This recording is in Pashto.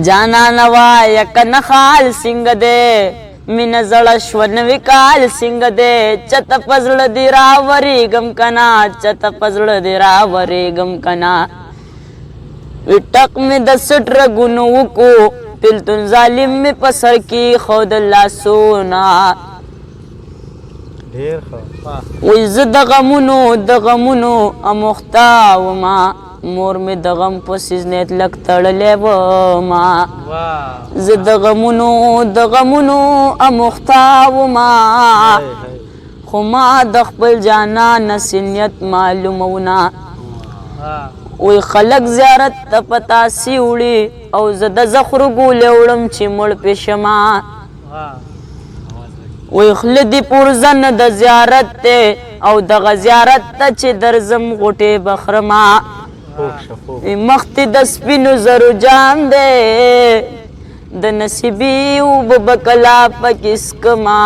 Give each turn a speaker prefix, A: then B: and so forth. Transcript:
A: جانان وای کنه خال سنگ دے مین زړه شو نوی کال سنگ دے چت پزړه دی راوري غم کنا چت پزړه دی راوري غم کنا وټک می د سټر غنو کو پلتون ظالم می پسر کی خود الله سونا
B: ډیر ښه
A: وای ز د غمونو امختا و ما مور می د غم په سیزنیت لک تړلې و ما ز د غمونو امختا و ما خو ما د خپل جانا نسنیت معلومونا وی خلق زیارت ته پتا سی وړي او زه د زخر ګولې وړم چې مړ پېشما وی خلدی پرزن د زیارت ته او دغه زیارت ته چې درزم غوټې بخرما مخت د سپینو زرو جام دی د نصیبي او بکلا پکسکما